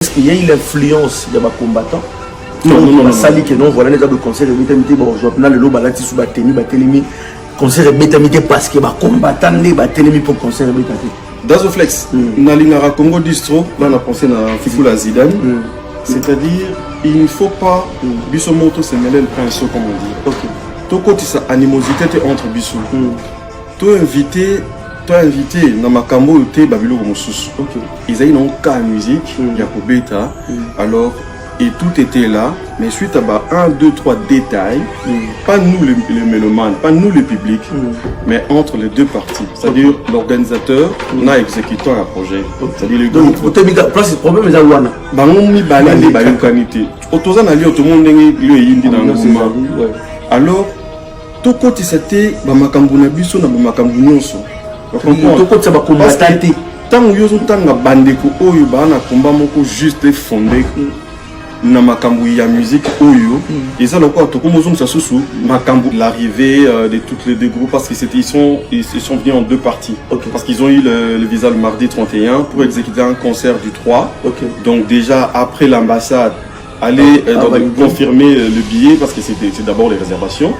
Est-ce qu'il y a eu l'influence de ma combattant? Non. Sali que non, voilà les autres concerts de bon, je vais le balati sous bateni, batelemi, concert bétamité parce que ma combattant les batelemi pour concert bétamité. Dazoflex, Nalingara Congo Distro, là on a pensé à Fifula Zidane, c'est-à-dire il ne faut pas Bissomoto se mêler le pinceau comme on dit. Ok. Tout côté sa animosité entre Bissou. Toi invité dans ma cambo te Babilo Moussous. Ok. Ils avaient un cas musique, Yako Beta, alors et tout était là, mais suite à 1, 2, 3 détails, pas nous les mélomanes, pas nous le public, mais entre les deux parties, c'est-à-dire l'organisateur, on a exécuté un projet. C'est-à-dire les groupes. Donc, le problème est à Wana. Alors, tout côté c'était Bamakambouna Bisso, Bamakambounonso. Tout côté ça va combattre. Tant que vous avez bandeko oyo bana combat moko juste fondé na makambu ya musique oyo et ça le quoi to comme ça sous makambu l'arrivée de toutes les deux groupes parce que c'était ils sont venus en deux parties parce qu'ils ont eu le visa le mardi 31 pour exécuter un concert du 3 donc déjà après l'ambassade aller confirmer le billet parce que c'est d'abord les réservations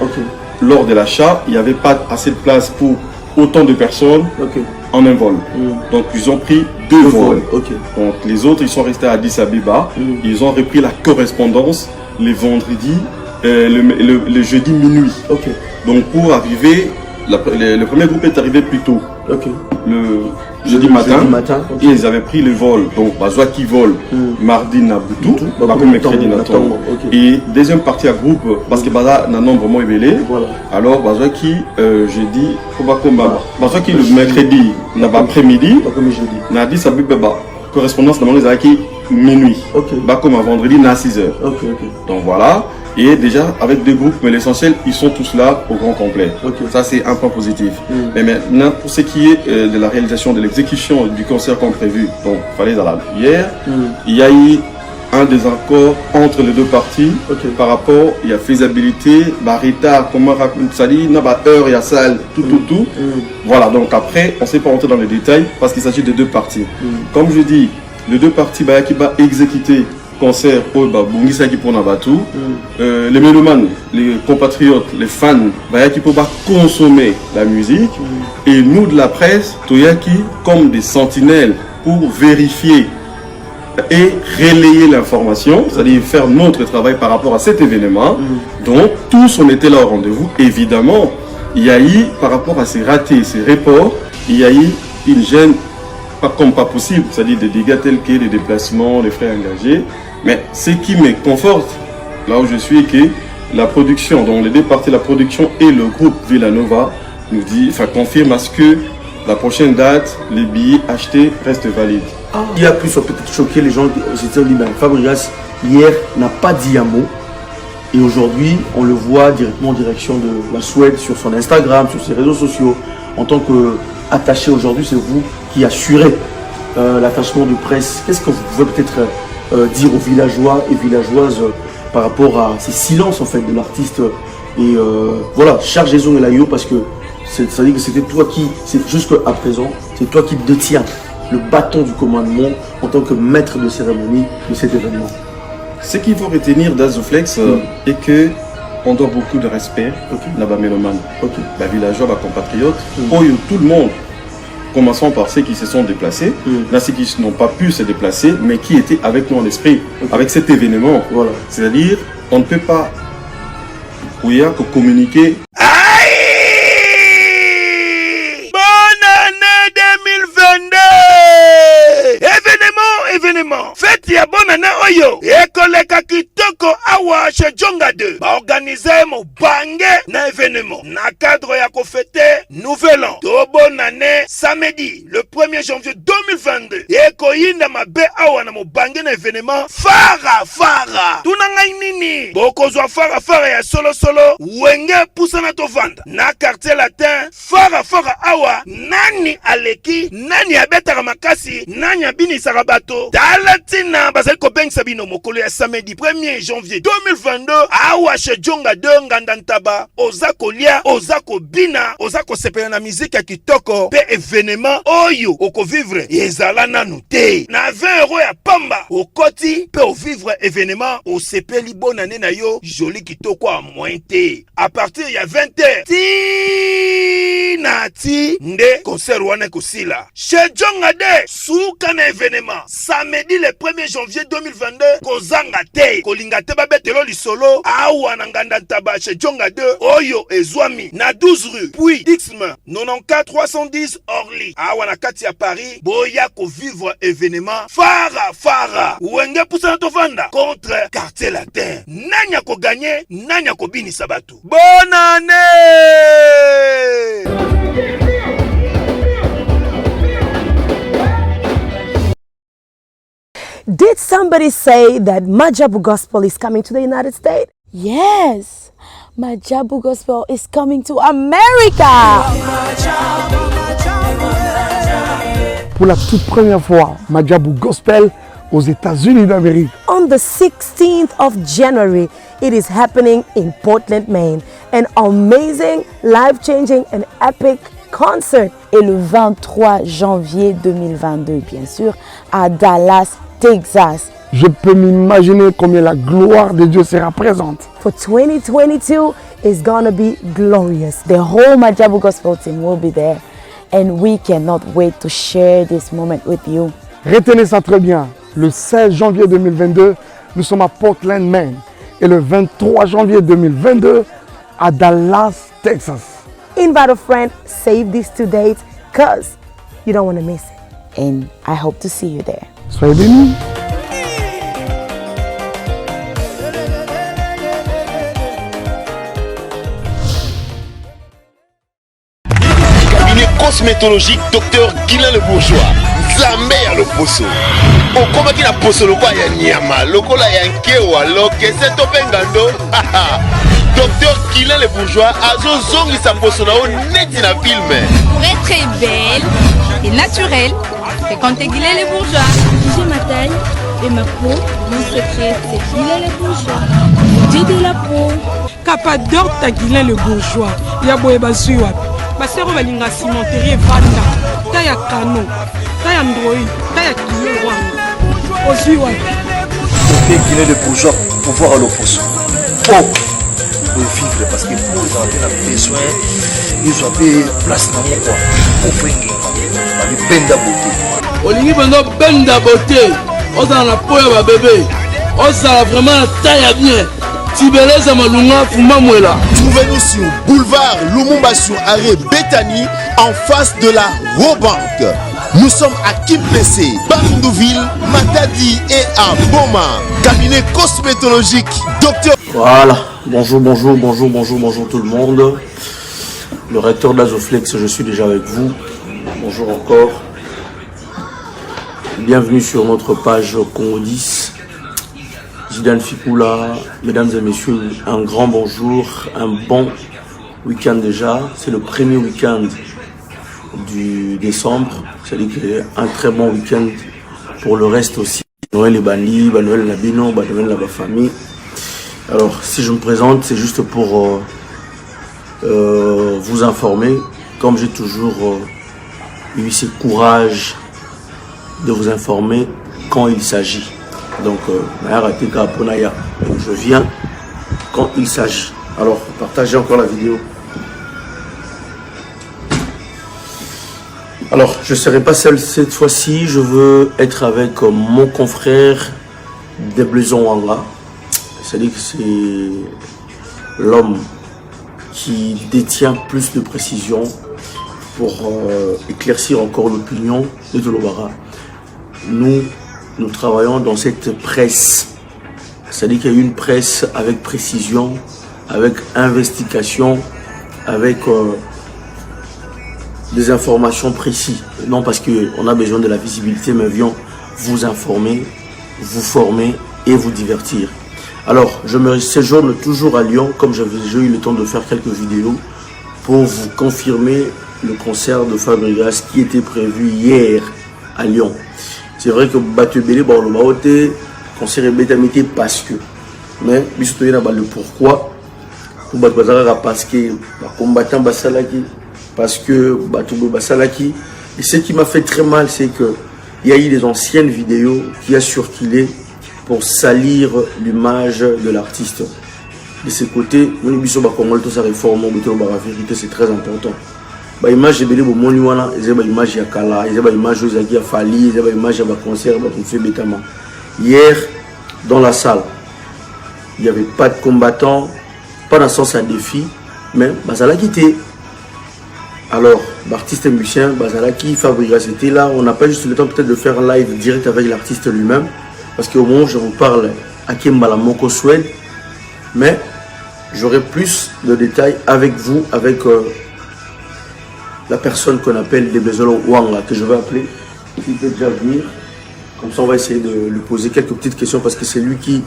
lors de l'achat il n'y avait pas assez de place pour autant de personnes en un vol. Donc ils ont pris deux vols. Donc les autres ils sont restés à Addis Abeba. Ils ont repris la correspondance les vendredis, le jeudi minuit. Donc pour arriver, le premier groupe est arrivé plus tôt. Le jeudi matin. Et ils avaient pris le vol. Donc Bazoua qui vole mardi Nabutu, mercredi Naton. Et deuxième partie à groupe parce que Baza n'a nombre vraiment élevé. Alors Bazoua qui jeudi, Bazoua qui le mercredi n'a pas après-midi. N'a dit ça correspondance dans les acquis minuit. Comme un vendredi n'a 6h. Donc voilà. Et déjà avec deux groupes, mais l'essentiel, ils sont tous là au grand complet. Ça c'est un point positif. Mais maintenant, pour ce qui est de la réalisation, de l'exécution du concert comme prévu, donc fallait hier, il y a eu un désaccord entre les deux parties par rapport à la faisabilité, retard, comment ça dit, heure, il y a salle, tout. Voilà, donc après, on ne s'est pas rentré dans les détails parce qu'il s'agit de deux parties. Comme je dis, les deux parties qui va exécuter concert les mélomanes, les compatriotes, les fans qui peuvent consommer la musique et nous de la presse toyaki comme des sentinelles pour vérifier et relayer l'information, c'est-à-dire faire notre travail par rapport à cet événement. Donc tous on était là au rendez-vous. Évidemment, il y a eu par rapport à ces ratés, ces reports, il y a eu une gêne pas possible, c'est-à-dire des dégâts tels que les déplacements, les frais engagés. Mais ce qui me conforte, là où je suis, que la production, donc les deux parties, la production et le groupe Villanova, nous dit, confirme à ce que la prochaine date, les billets achetés restent valides. Il y a plus peut-être choqué les gens aux États-Unis. Fabregas, hier, n'a pas dit un mot. Et aujourd'hui, on le voit directement en direction de la Suède sur son Instagram, sur ses réseaux sociaux. En tant qu'attaché aujourd'hui, c'est vous qui assurez l'attachement de presse. Qu'est-ce que vous pouvez peut-être dire aux villageois et villageoises par rapport à ces silences en fait de l'artiste et voilà, chargez-en et l'aïo parce que ça dit que c'était toi qui, c'est jusqu'à présent, c'est toi qui détiens le bâton du commandement en tant que maître de cérémonie de cet événement. Ce qu'il faut retenir d'Azoflex est que on doit beaucoup de respect à la mélomane, la villageois, la compatriote, tout le monde. Commençons par ceux qui se sont déplacés, là ceux qui n'ont pas pu se déplacer, mais qui étaient avec nous en esprit, avec cet événement. C'est-à-dire, on ne peut pas communiquer. Bonne année 2022! Événement! Faites ya bonne année oyo! Ekoleka kitoko awa chez Djonga 2. Ba organiser mo bange na événement. Na cadre ya ko fêter nouvel an. To bonne année samedi le 1er janvier 2022. Ekoyinda mabe awa na mo bange na événement. Fara! Tunanga nini? Boko zwa fara ya solo. Wenge pusana to vanda. Na quartier latin. Fara awa. Nani aleki? Nani abetaka makasi? Nani abini sarabato? Dala Talatina bazali kobeng sabino mokolo ya samedi 1er janvier 2022 awa chez Djonga 2 Ngandantaba oza kolia oza kobina oza kosepela na musique ya kitoko pe événement oyo oko vivre ezala nanu te na 20 € ya pamba okoti pe o vivre événement osepeli bonne année na yo joli kitoko a moins te à partir ya 20h nati nde concert wana kosila chez Djonga 2 suka na événement samedi le 1er janvier 2022 kozanga te kolinga te babetelo lisolo awa na Ngandantaba chez Djonga 2 oyo ezwami na 12 rue puis Dixme 94 310 Orly awa na kati ya Paris boya ko vivre événement fara wenge pousa to vanda contre quartier latin nanya ko gagner nanya ko binisa batu bonne année. Did somebody say that Majabu Gospel is coming to the United States? Yes, Majabu Gospel is coming to America. Pour la toute première fois, Majabu Gospel aux États-Unis d'Amérique. On the 16th of January, it is happening in Portland, Maine. An amazing, life-changing and epic concert. Et le 23 janvier 2022, bien sûr, à Dallas, Texas. Je peux m'imaginer combien la gloire de Dieu sera présente. For 2022, it's gonna be glorious. The whole Majabu Gospel team will be there. And we cannot wait to share this moment with you. Retenez ça très bien. Le 16 janvier 2022, nous sommes à Portland, Maine. Et le 23 janvier 2022, à Dallas, Texas. Invite a friend, save these 2 dates, cause you don't want to miss it. And I hope to see you there. Soyez bénis. Cabinet cosmétologique Dr Guilain le Bourgeois. Zambé à l'opposo. Au combat qui n'a pas le quoi ya nyama, lokola ya nkewa, lokese topengando. Docteur Guilain le Bourgeois azo zongi sa posona o neti na film. Pour être belle et naturelle, fréquentez Guilain le Bourgeois. J'ai ma taille et ma peau. Mon secret, c'est Guilain le Bourgeois. J'ai de la peau. Capador ta Guilain le Bourgeois. Ya boye bazui wapi. Basero balinga cimenterie vanda. Ta ya kano. Ta ya ndroi. Ta ya kilo wanga. Ozui wapi. Guilain le Bourgeois pour voir à l'opposé. Oh, pour vivre parce que pour les enfants ont besoin, ils ont fait place dans mon corps. Pour faire une benda beauté. Olingi bendo benda beauté. Oza na poya ba bébé. Oza vraiment taille bien. Tibeleza malunga fuma mwela. Trouvez-nous sur boulevard Lumumba sur arrêt Bethany en face de la Robank. Nous sommes à Kimpese, Bandundu-Ville, Matadi et à Boma. Cabinet cosmétologique Docteur. Voilà, bonjour tout le monde. Le recteur d'Azoflex, je suis déjà avec vous. Bonjour encore. Bienvenue sur notre page Congo 10. Zidane Fikula, mesdames et messieurs, un grand bonjour, un bon week-end déjà. C'est le premier week-end du décembre, c'est-à-dire un très bon week-end pour le reste aussi. Noël et Bandi, Noël Nabino, Noël la famille. Alors, si je me présente, c'est juste pour vous informer, comme j'ai toujours eu ce courage de vous informer quand il s'agit. Donc, je viens quand il s'agit. Alors, partagez encore la vidéo. Alors, je ne serai pas seul cette fois-ci. Je veux être avec mon confrère Deblaison Wanga. C'est-à-dire que c'est l'homme qui détient plus de précision pour éclaircir encore l'opinion de Tolobara. Nous travaillons dans cette presse. C'est-à-dire qu'il y a une presse avec précision, avec investigation, avec des informations précises. Non parce qu'on a besoin de la visibilité, mais viens vous informer, vous former et vous divertir. Alors, je me séjourne toujours à Lyon, comme j'ai eu le temps de faire quelques vidéos, pour vous confirmer le concert de Fabregas qui était prévu hier à Lyon. C'est vrai que Battu Belé, le Baoté, concert est bétamité parce que. Mais, il y a le pourquoi. Pour Battu Bazara, parce que les combattants Basalaki, parce que Battu Basalaki. Et ce qui m'a fait très mal, c'est que il y a eu des anciennes vidéos qui a circulé pour salir l'image de l'artiste. De ce côté, la réforme, la vérité, c'est très important. L'image de Moniwana, l'image de Kala, l'image de Fali, l'image de concert, hier, dans la salle, il n'y avait pas de combattants, pas dans le sens à défi, mais Bazala quitté. Alors, l'artiste et musicien, Bazalaki, Fabrigas était là. On n'a pas juste le temps peut-être de faire un live direct avec l'artiste lui-même. Parce qu'au moment où je vous parle à Kimbala Moko Swed, mais j'aurai plus de détails avec vous, avec la personne qu'on appelle Deblezolo Wanga, que je vais appeler, qui peut déjà venir. Comme ça, on va essayer de lui poser quelques petites questions parce que c'est lui qui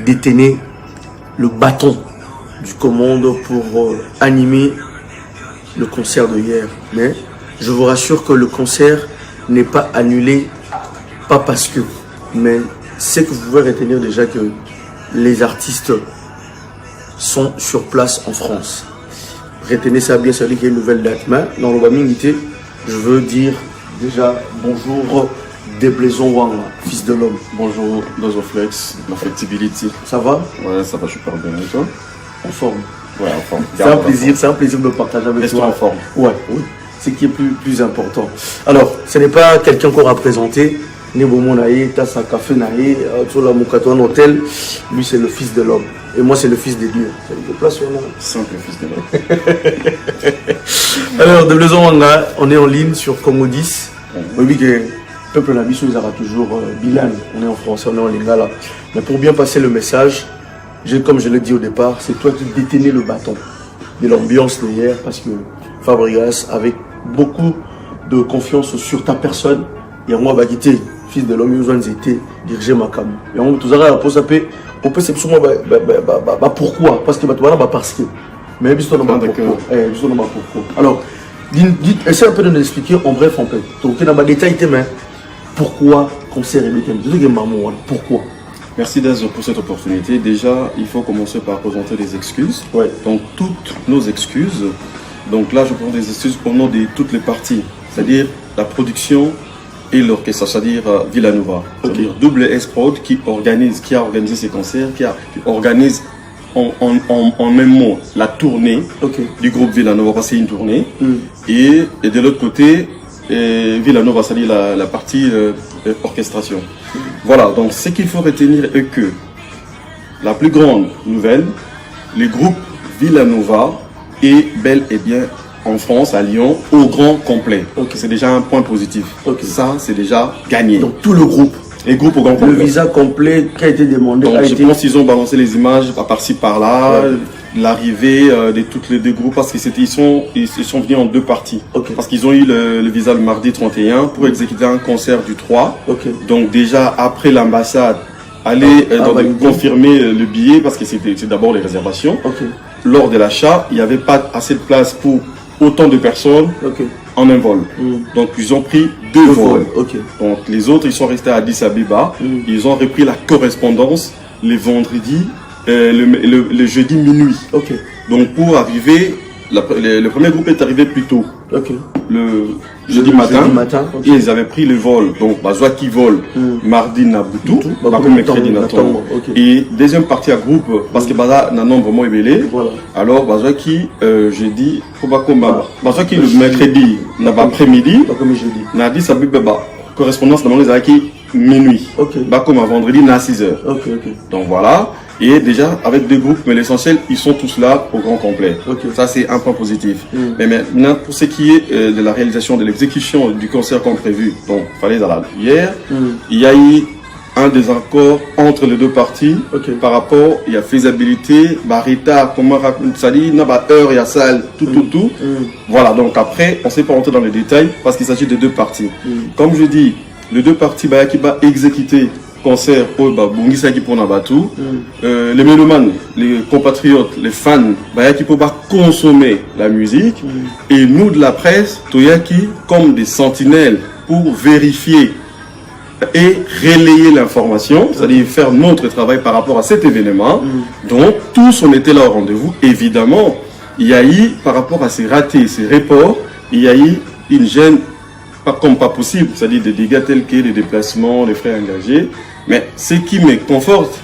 détenait le bâton du commande pour animer le concert de hier. Mais je vous rassure que le concert n'est pas annulé, pas parce que, mais c'est que vous pouvez retenir déjà que les artistes sont sur place en France. Retenez ça bien, ça dit qu'il y a une nouvelle date. Mais dans le Baminité, je veux dire déjà bonjour Deblaison Wanga, fils de l'homme. Bonjour Dozoflex, ma flexibilité. Ça va? Ouais, ça va super bien. Et toi? En forme. Ouais, en forme. C'est un plaisir de partager avec toi. En forme. Ouais, oui. C'est ce qui est plus important. Alors, ce n'est pas quelqu'un qu'on a présenté. Nebomonaï, Tassa Café Naï, Tsola Moukatouan Hôtel. Lui, c'est le fils de l'homme. Et moi, c'est le fils des dieux. C'est le place sur simple fils de l'homme. Alors, Deblaison Wanga, on est en ligne sur Congo 10. Oui, que le peuple Nabiso, ils aura toujours bilan. On est en français, on est en lingala. Mais pour bien passer le message, comme je l'ai dit au départ, c'est toi qui détenais le bâton de l'ambiance d'hier parce que Fabregas, avec beaucoup de confiance sur ta personne, il y a moi, Bagité, fils de l'homme, ils été dirigé ma cam. Et on tout ça, on peut s'exprimer pourquoi? Parce que parce que. Mais pourquoi? Alors, essaie un peu de nous expliquer en bref, en fait. Donc, il y a des détails, mais pourquoi concert et pourquoi? Merci Dazo pour cette opportunité. Déjà, il faut commencer par présenter des excuses. Ouais. Donc, toutes nos excuses. Donc là, je prends des excuses au nom de toutes les parties. C'est-à-dire la production et l'orchestre, c'est-à-dire Villanova. C'est-à-dire Double S Prod qui a organisé ces concerts, qui organise en même mot la tournée du groupe Villanova, parce que c'est une tournée. Et de l'autre côté, Villanova, c'est-à-dire la partie orchestration. Voilà, donc ce qu'il faut retenir est que la plus grande nouvelle, le groupe Villanova est bel et bien en France, à Lyon, au grand complet. C'est déjà un point positif. Ça, c'est déjà gagné. Donc tout le groupe. Les groupes au grand complet. Le visa complet qui a été demandé. Donc, je pense qu'ils ont balancé les images par-ci par-là, l'arrivée de tous les deux groupes, parce qu'ils sont venus en deux parties. Parce qu'ils ont eu le visa le mardi 31 pour exécuter un concert du 3. Donc déjà après l'ambassade, aller confirmer le billet, parce que c'est d'abord les réservations. Lors de l'achat, il n'y avait pas assez de place pour autant de personnes en un vol. Donc ils ont pris deux vols. Donc les autres, ils sont restés à Addis Abeba. Ils ont repris la correspondance le vendredi, le jeudi minuit. Donc pour arriver, le premier groupe est arrivé plus tôt. Le jeudi matin, et ils avaient pris le vol. Donc Bazoua qui vole mardi Nabutu, mercredi Natongo. Et deuxième partie à groupe, parce que Baza n'a nombre vraiment ébélé. Alors Bazoua qui jeudi, Bazoua qui le mercredi n'a pas après-midi, n'a dit ça correspondance dans les acquis minuit. Comme à vendredi n'a 6h. Donc voilà. Et déjà avec deux groupes, mais l'essentiel, ils sont tous là au grand complet. Ça, c'est un point positif. Mais maintenant, pour ce qui est de la réalisation, de l'exécution du concert comme prévu, donc fallait aller hier, il y a eu un désaccord entre les deux parties par rapport à la faisabilité, retard, comment ça dit, heure, il y a salle, tout. Voilà, donc après, on ne s'est pas rentré dans les détails parce qu'il s'agit de deux parties. Comme je dis, les deux parties qui va exécuter concert pour Bungisaki pour Nabatu, les mélomanes, les compatriotes, les fans, qui peuvent consommer la musique, et nous de la presse, Toyaki comme des sentinelles pour vérifier et relayer l'information, c'est-à-dire faire notre travail par rapport à cet événement. Donc, tous on était là au rendez-vous. Évidemment, il y a eu, par rapport à ces ratés, ces reports, il y a eu une gêne comme pas possible, c'est-à-dire des dégâts tels que les déplacements, les frais engagés. Mais ce qui me conforte,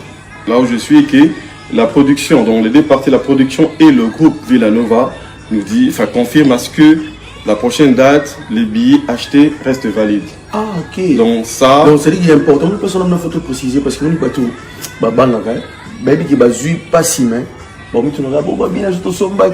là où je suis, est que la production, donc les deux parties, la production et le groupe Villanova, nous dit, enfin confirme à ce que la prochaine date, les billets achetés restent valides. Ah, ok. Donc ça... Donc c'est-à-dire qu'il est important, nous personne ne faut te préciser, parce que nous, pas tout, pas si, mais...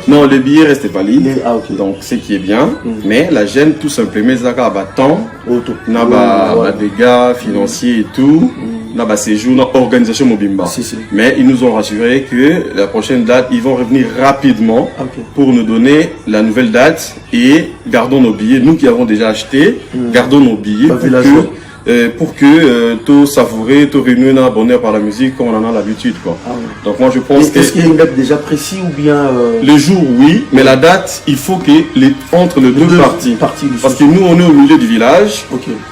Non, les billets restent valides, donc ce qui est bien, mais la gêne tout simplement, c'est qu'il y a temps, il y a des dégâts financiers et tout, il y a séjour dans l'organisation Mobimba. Mais ils nous ont rassuré que la prochaine date, ils vont revenir rapidement pour nous donner la nouvelle date et gardons nos billets. Nous qui avons déjà acheté, gardons nos billets pour que tout savourer, tout réunir un bonheur par la musique comme on en a l'habitude. Donc moi je pense que... Est-ce qu'il y a une date déjà précise ou bien... Le jour oui, mais la date, il faut que entre les deux parties. Parce que nous on est au milieu du village,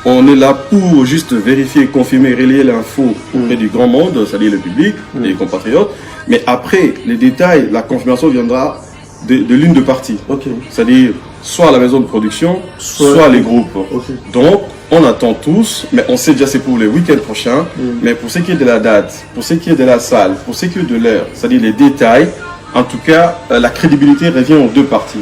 on est là pour juste vérifier, confirmer, relayer l'info auprès du grand monde, c'est-à-dire le public, les compatriotes. Mais après, les détails, la confirmation viendra de l'une des parties. C'est-à-dire soit la maison de production, soit les groupes. Donc, on attend tous, mais on sait déjà c'est pour le week-end prochain. Mais pour ce qui est de la date, pour ce qui est de la salle, pour ce qui est de l'heure, c'est-à-dire les détails, en tout cas, la crédibilité revient aux deux parties.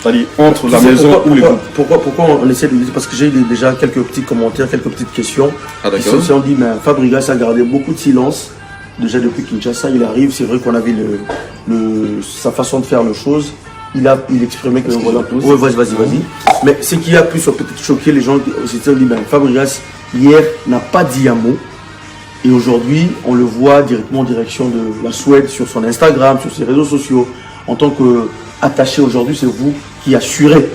C'est-à-dire entre la maison ou les groupes. Pourquoi on essaie de dire? Parce que j'ai déjà quelques petits commentaires, quelques petites questions. D'accord. On dit, mais Fabregas a gardé beaucoup de silence. Déjà depuis Kinshasa, il arrive, c'est vrai qu'on avait sa façon de faire les choses. Il exprimait que voilà. Ouais, vas-y. Mais ce qui a pu peut-être choquer les gens, c'est dit, Fabregas hier n'a pas dit un mot. Et aujourd'hui, on le voit directement en direction de la Suède sur son Instagram, sur ses réseaux sociaux. En tant qu'attaché aujourd'hui, c'est vous qui assurez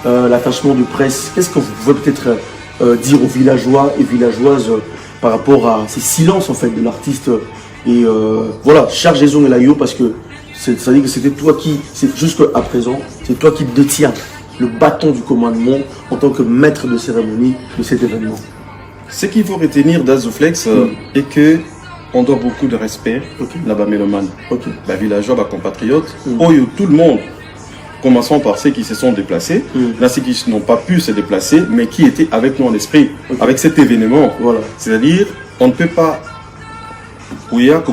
l'attachement de presse. Qu'est-ce que vous pouvez peut-être dire aux villageois et villageoises par rapport à ces silences en fait de l'artiste? Et voilà, chargez-en et l'aïo parce que ça dit que c'était toi qui, jusqu'à présent, c'est toi qui détiens le bâton du commandement en tant que maître de cérémonie de cet événement. Ce qu'il faut retenir d'Azoflex est que on doit beaucoup de respect là-bas mélomane, la villageois, la compatriote, tout le monde. Commençons par ceux qui se sont déplacés, là ceux qui n'ont pas pu se déplacer, mais qui étaient avec nous en esprit, avec cet événement. C'est-à-dire, on ne peut pas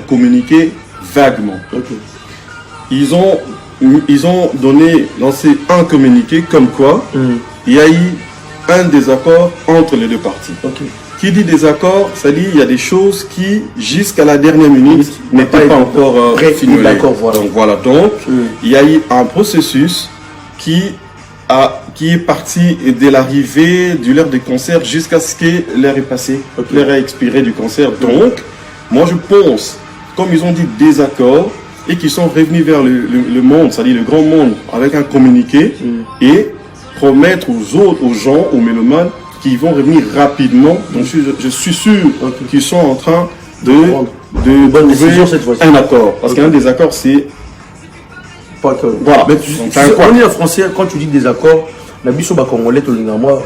communiquer vaguement. Ils ont lancé un communiqué comme quoi il y a eu un désaccord entre les deux parties. Qui dit désaccord, ça dit il y a des choses qui, jusqu'à la dernière minute, n'étaient pas encore finalisées. Donc, il y a eu un processus qui est parti de l'arrivée de l'heure des concerts jusqu'à ce que l'heure est passée, l'heure est expirée du concert. Donc, moi je pense, comme ils ont dit désaccord, et qu'ils sont revenus vers le monde, c'est-à-dire le grand monde, avec un communiqué, et promettre aux gens, aux mélomanes, qu'ils vont revenir rapidement. Donc je suis sûr qu'ils sont en train de trouver un accord. Parce qu'un désaccord, c'est... Voilà. Mais on est en français, quand tu dis désaccord, la biso ba congolais to linga moi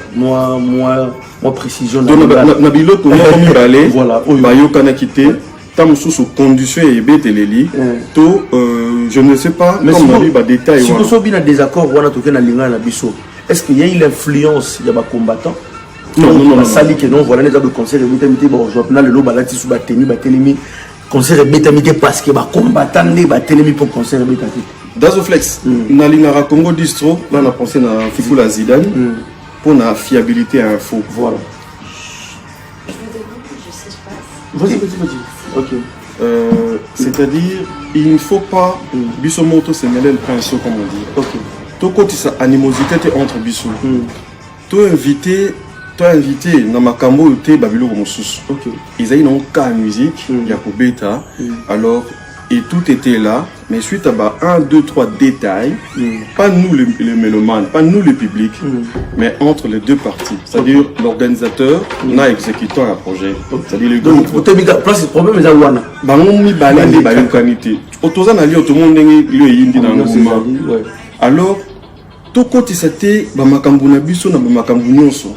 précision na biloto mo balé voilà ba yokana kité tam sous condition et beteleli to je ne sais pas mais comme on dit ba détail si nous bien désaccord wana to na linga na biso est-ce qu'il y a eu l'influence ya ba combattant non sali que non voilà les de concert betamité bon je na le lo balati sous ba teni ba telemi concert betamité parce que ba combattant ne ba telemi pour concert betamité Dazoflex, na lingara Congo distro, là on a pensé na Fifula Zidane pour la fiabilité à info. Voilà. Vas-y. Ok. C'est-à-dire, il ne faut pas Bissomoto se mêler le pinceau comme on dit. Ok. Tout côté sa animosité entre Bissou. Toi invité dans ma cambo te Babilo Mosus. Ok. Ils avaient un cas musique, il y a pour bêta. Alors et tout était là, mais suite à 1, 2, 3 détails, pas nous les mélomanes, pas nous le public, mais entre les deux parties. C'est-à-dire l'organisateur, on a exécuté un projet. C'est-à-dire le groupe. Le problème est Wana. Alors, tout côté c'était Bamakambu Nabiso na Bamakambu Nyonso.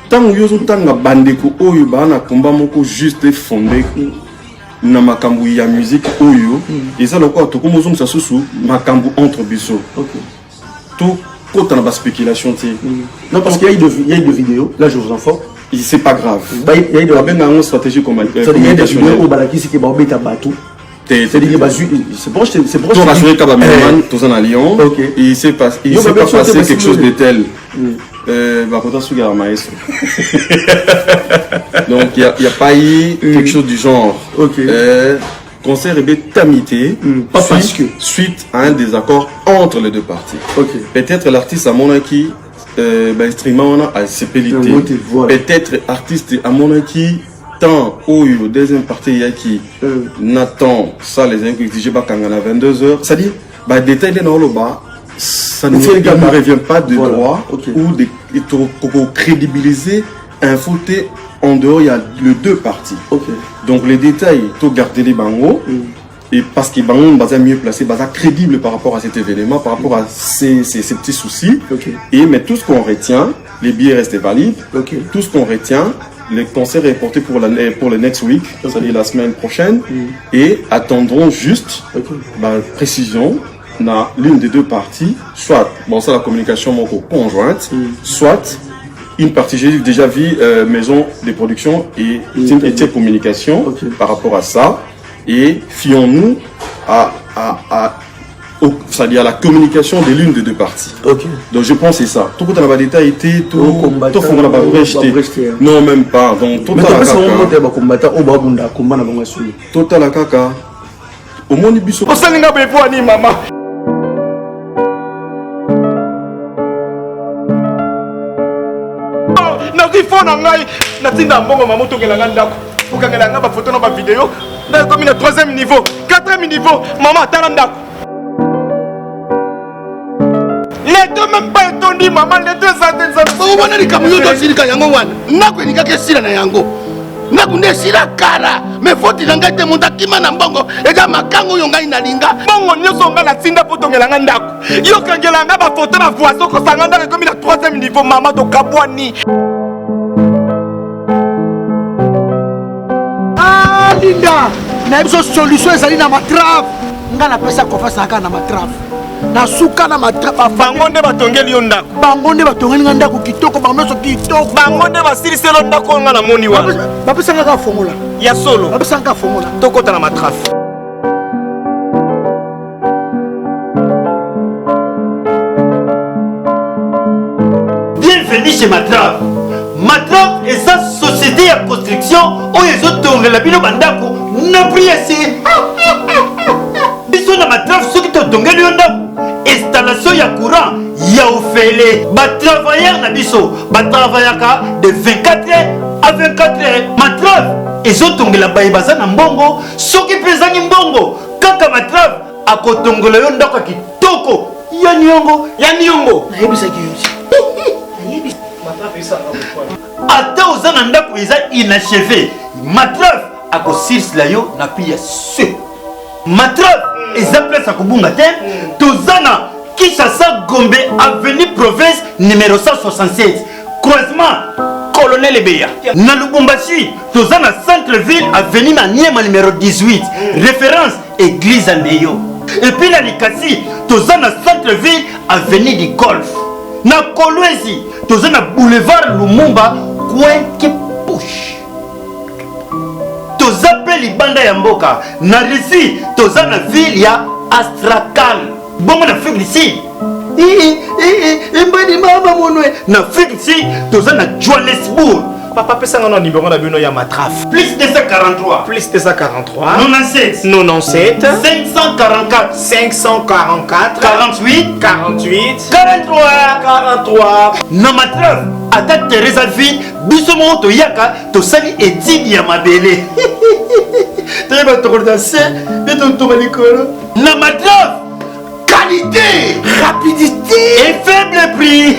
tant yo zo tanga bandeko oyo ba na combat moko juste fondé na makambu ya musique oyo et ça le quoi to comme zo susu makambu entre biso. OK. Tout quand on a spéculation non parce qu'il y a une vidéo là je vous informe. C'est pas grave. Il y a une stratégie comme communication. C'est pour tu rassurer Kabamiraman, tous en Lyon. Il s'est pas passé quelque chose de tel. Donc il n'y a pas eu quelque chose du genre. Concert est tamité suite à un désaccord entre les deux parties. Peut-être l'artiste à mon acquis instrument à CPLT. Peut-être artiste à mon acquis tant au deuxième partie qui n'attend ça les uns qui exigent pas quand on a 22h. C'est-à-dire détail de nos bas ça ne revient pas de droit ou de crédibiliser un fauteuil en dehors il y a les deux parties. Donc les détails tout garder les bangos et parce qu'ils sont mieux placés, crédible par rapport à cet événement, par rapport à ces petits soucis. Et mais tout ce qu'on retient, les billets restent valides. Tout ce qu'on retient, le concert est porté pour le next week, c'est-à-dire la semaine prochaine, et attendrons juste précision dans l'une des deux parties, soit ça la communication conjointe, soit une partie, j'ai déjà vu maison de production et communication par rapport à ça. Et fions-nous c'est-à-dire à la communication de l'une des deux parties. Donc je pense que c'est ça. Tout le monde a été tout non même pas. Donc total à caca. Au moins il biso. Maman. Photo dans ma vidéo, comme le 3e niveau, 4e niveau, maman Taranda. Les deux même pas étonnés, maman, les deux antennes. On a dit que nous sommes ici, nakunde sila kara me foti nanga te monta kima na mbongo ega makango yonga inalinga bongo nyoso nga na tinda potongela nga ndako yo kangela nga ba photo na voisin ko sanga ndako comme la 3e niveau maman to kabwani. Linda, na biso solution ezali na matrave. Nga na pesa confiance na matrave. Na suka na matrave. Bango nde batongeli yo ndako. Bango nde batongeli nga ndako kitoko, bango so kitoko. Bango nde basiliselo ndako nga na moni wana. Bapesa nga ka fongola. Ya solo. Bapesa nga fongola. Tokota na matrave. Bienvenue chez Matrave. Matrave est sa société de construction où ils ont tourné la bino bandako n'a pris assez. Ils sont dans Matrave ceux qui ont tourné le installation ya courant ya ofele ba travailleurs na biso ba travaillaka de 24 heures à 24 heures. Matrave ils ont tourné la baïbaza na mbongo ceux qui pesani mbongo kaka Matrave a kotongola yo ndako kitoko ya nyongo na yebisa ki ata ozana ndako eza inachevé Matrave akosirsila yo na pia se Matrave eza place akobunga te tozana Kinshasa Gombe avenue province numéro 167 croisement Colonel Ebeya na Lubumbashi tozana centre ville avenue Maniema numéro 18 référence église Andeyo et puis na Likasi tozana centre ville avenue du Golf na Kolwezi tozana boulevard Lumumba coin Kepush tozape libanda ya mboka na Risi tozana ville ya Astrakhan bongo na Afrique du Sud mbadi mama monwe na Afrique du Sud tozana Johannesburg. Papa pesa ngana numéro na bino ya Matrave. Plus 243. Plus 243. 97. 97. 544. 544. 48. 48. 43. 43. Na Matrave ata Teresa vie biso mo to yaka to sali etidi ya mabele. Treba to danser et to balikolo. Na Matrave qualité, rapidité et faible prix.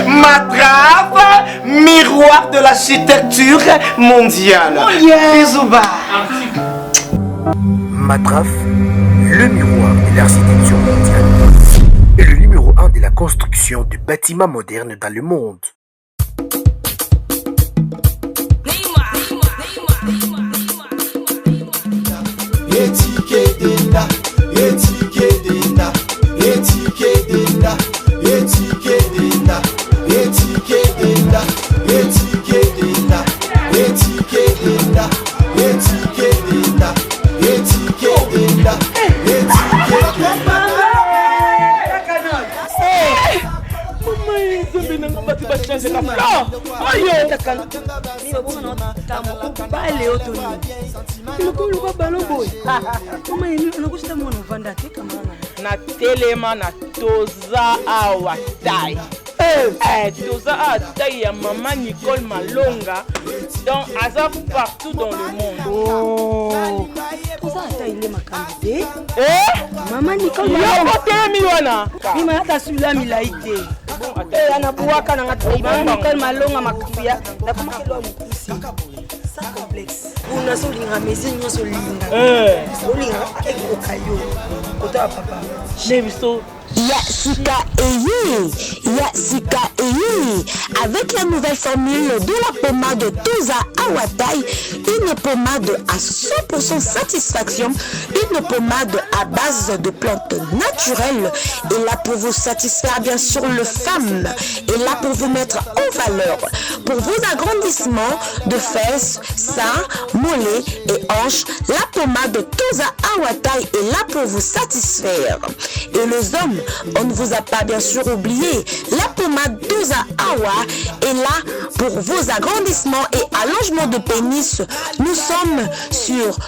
Matrave, miroir de l'architecture mondiale. Bisous bas. Matrave, le miroir de l'architecture mondiale et le numéro 1 de la construction de bâtiments modernes dans le monde. bale otoni lokoluka baloboy koma nakosita mwana ovanda te kamana na telema na toza awa tai toza awa tai ya mama Nicole Malonga donc aza partout dans le monde. toza ata ile makambo te mama Nicole Malonga telemi wana mima ata sula milai te anabuwaka nanga mama Nicole Malonga makambo ya nakomakelo mokusi sans complexe una solinga mesi nyonso linga solinga ekokayo kota papa nebiso Yasika Eye, avec la nouvelle formule de la pommade Toza Awatai, une pommade à 100% satisfaction, une pommade à base de plantes naturelles, et là pour vous satisfaire bien sûr le femme, et là pour vous mettre en valeur, pour vos agrandissements de fesses, seins, mollets et hanches, la pommade Toza Awatai est là pour vous satisfaire. Et les hommes, on ne vous a pas bien sûr oublié, la pommade Toza Awa est là pour vos agrandissements et allongements de pénis. Nous sommes sur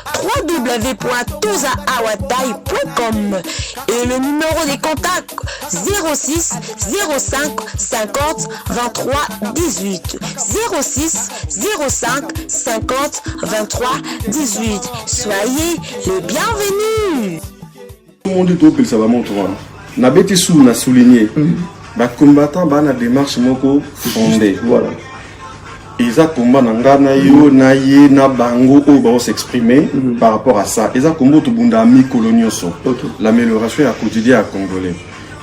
www.tozaawatai.com et le numéro des contacts 06 05 50 23 18 06 05 50 23 18. Soyez les bienvenus. Tout le monde dit que ça va monter. Na beti sou na souligné ba combattant ba na démarche moko fondée voilà eza combat na ngana yo na ye na bango o ba s'exprimer par rapport à ça eza combat to bunda mi colonioso l'amélioration à quotidien à congolais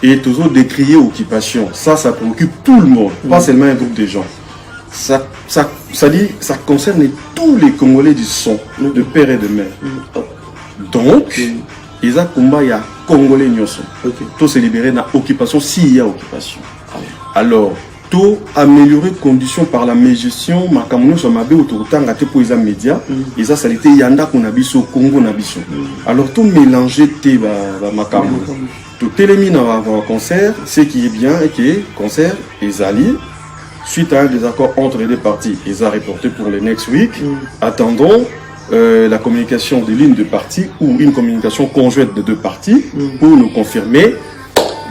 et toujours décrier occupation ça préoccupe tout le monde pas seulement un groupe de gens ça dit ça concerne tous les Congolais du son de père et de mère donc ils ont combat il y a Congolais nyonso tout se libérer dans occupation s'il y a occupation alors tout améliorer conditions par la gestion makamuno so mabe autotanga te pour les médias ils a salité yanda qu'on abiso Congo nabiso alors tout mélanger te ba makamu tout éliminer avant concert ce qui est bien et qui est concert ezali suite à un désaccord entre les deux parties ils a reporté pour le next week attendons la communication de l'une de parties ou une communication conjointe de deux parties pour nous confirmer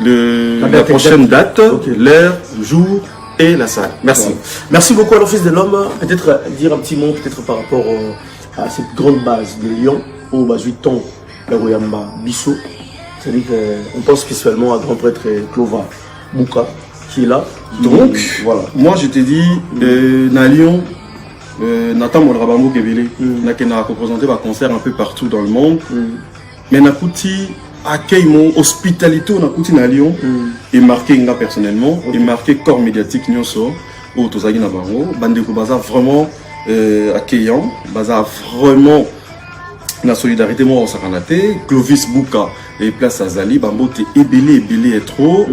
la prochaine date, l'heure, le jour et la salle. Merci. Voilà. Merci beaucoup à l'Office de l'Homme. Peut-être dire un petit mot peut-être par rapport à cette grande base de Lyon au bas 8 ans, la Royamba Bissot. C'est-à-dire qu'on pense spécialement à grand prêtre Clova Bouka qui est là. Donc, voilà. Moi je te dis, à Lyon, Nathan Modrabambo Kebele, qui a représenté un concert un peu partout dans le monde. Mais Nakouti, accueil mon hospitalité Nakouti na Lyon est marqué personnellement, est marqué corps médiatique Nyonso, au Tozagi Nabango, Bandeko Baza vraiment accueillant, Baza vraiment la solidarité moi au Sakanate, Clovis Bouka et Place Azali, Bambote Ebele et trop.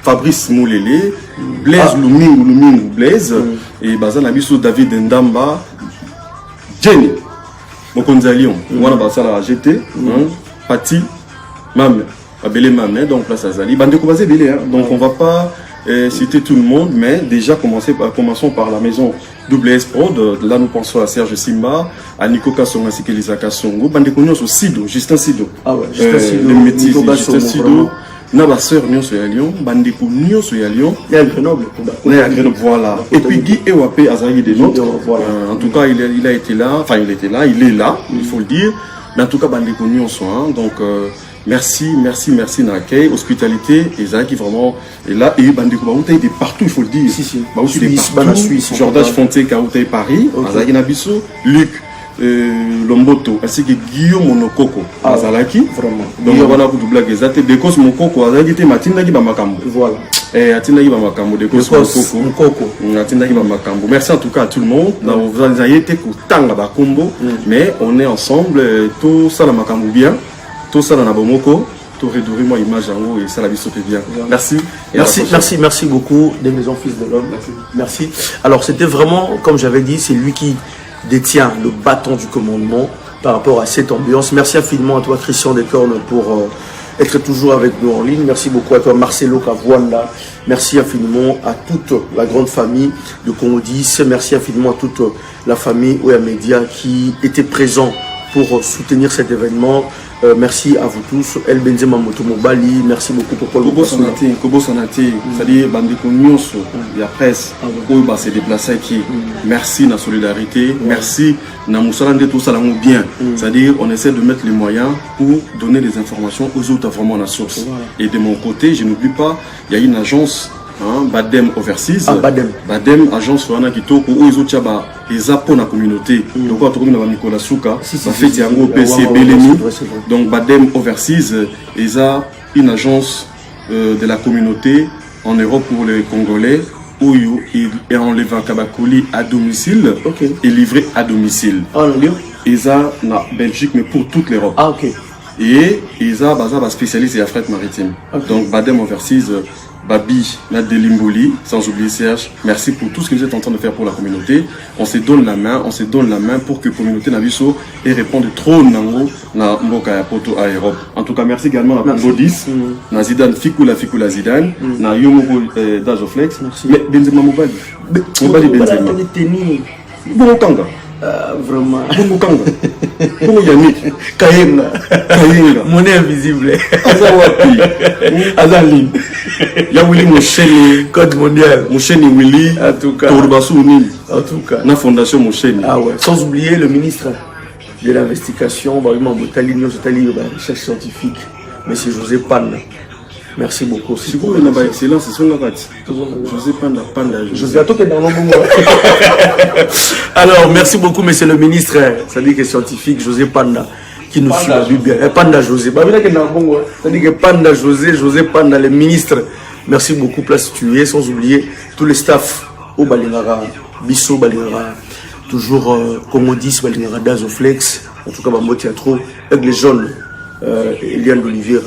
Fabrice Moulele, Blaise Lumingu Blaise, et Bazan Abisso David Ndamba, Jenny, Mokonza Lyon, Wana Basala GT, Pati, Mame, Abele Mame, donc Place Azali, Bandeko Bazé Belé, donc on va pas citer tout le monde, mais déjà commençons par la maison WS Prod, là nous pensons à Serge Simba, à Nico Kasson ainsi que Lisa Kassongo, Bandeko Nyonso Sido, Justin Sido, Justin Sido, les métis, Justin Sido. Naba sœur Nyonso ya Lyon, Bandeko Nyonso ya Lyon, il y a Grenoble, voilà. Et puis Guy Ewape Azali des nôtres. En tout cas, il a été là, enfin il était là, il est là, il faut le dire. Mais en tout cas, Bandeko Nyonso, donc merci Nakei, hospitalité, et Zaki vraiment est là. Et Bandeko Baouta est partout, il faut le dire. Suisse, Jordan Fonté Kaouta Paris, Azali Nabiso, Luc. Lomboto ainsi que Guillaume Monokoko Azalaki vraiment donc voilà pour double exact Dekos Mokoko Azalaki te matinda ki ba makambo voilà atinda ki ba makambo Dekos Mokoko atinda ki ba makambo merci en tout cas à tout le monde vous avez été kutanga ba kombo mais on est ensemble tout ça la makambo bien tout ça na bomoko tout réduire moi image en haut et ça la vie se fait bien merci beaucoup des maisons Fils de l'Homme merci alors c'était vraiment comme j'avais dit c'est lui qui détient le bâton du commandement par rapport à cette ambiance. Merci infiniment à toi Christian Descornes pour être toujours avec nous en ligne. Merci beaucoup à toi Marcelo Kavwanda. Merci infiniment à toute la grande famille de Congo 10. Merci infiniment à toute la famille Oya Media qui était présent pour soutenir cet événement. Merci à vous tous. El Benzema Moto Mobali, merci beaucoup pour Kobo Sanati, c'est-à-dire Bandeko Nyonso, la presse, où s'est déplacé qui. Merci na solidarité, merci na Moussalande tout ça bien. C'est-à-dire on essaie de mettre les moyens pour donner des informations aux autres vraiment la source. Et de mon côté, je n'oublie pas, il y a une agence. Badem Overseas, Badem agence Soana Kitoko où ils ont tchaba les apports dans la communauté. Donc on trouve Nicolas Souka, ça fait Tiango PC Beleni. Donc Badem Overseas, ils ont une agence de la communauté en Europe pour les Congolais où ils enlèvent un kabakoli à domicile et livré à domicile. Ils ont en Belgique mais pour toute l'Europe. Et ils ont spécialisé en fret maritime. Donc Badem Overseas. Babi, Nadelimboli, sans oublier Serge, merci pour tout ce que vous êtes en train de faire pour la communauté. On se donne la main pour que la communauté Naviso et réponde trop nango na mboka ya poto à Europe. En tout cas, merci également à Congo 10, na Zidane Fikula Zidane, na Yomoko Dazoflex, mais Benzema Mobali Benzema. Bon Kanga. Vraiment. Bon Kanga. Bon Yannick. Kayenga. Monnaie invisible. Azawapi. Azalin. Ya Willy Mosheni. Code mondial. Mosheni Willy. En tout cas. Tourbasouni. En tout cas. La fondation Mosheni. Ah ouais. Sans oublier le ministre de l'investigation, recherche scientifique, M. José Panda. Merci beaucoup. C'est quoi la excellence? C'est son José Panda. José Ato qui est dans le moment. Alors, merci beaucoup, monsieur le ministre, c'est-à-dire que scientifique, José Panda, qui nous suit bien. Panda José. C'est-à-dire que Panda José Panda, le ministre. Merci beaucoup, place tuée, sans oublier tous les staffs au Balingara, Bisso Balingara, toujours Congo 10, Balingara, Dazoflex, en tout cas, Bambo Théâtre, avec les jeunes. Eliane d'Olivier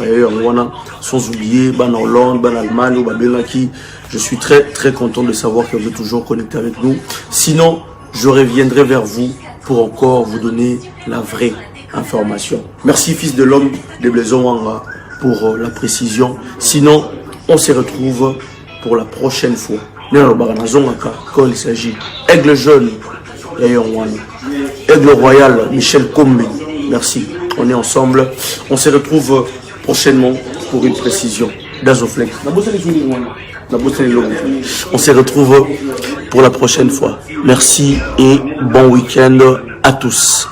sans oublier Ban Hollande, Ban Allemagne ou Babelaki. Je suis très content de savoir que vous êtes toujours connectés avec nous. Sinon, je reviendrai vers vous pour encore vous donner la vraie information. Merci fils de l'homme de Blaison Wanga pour la précision. Sinon, on se retrouve pour la prochaine fois. Quand il s'agit Aigle Jeune, Aigle Royal, Michel Kombe. Merci. On est ensemble. On se retrouve prochainement pour une précision. Dazoflex. On se retrouve pour la prochaine fois. Merci et bon week-end à tous.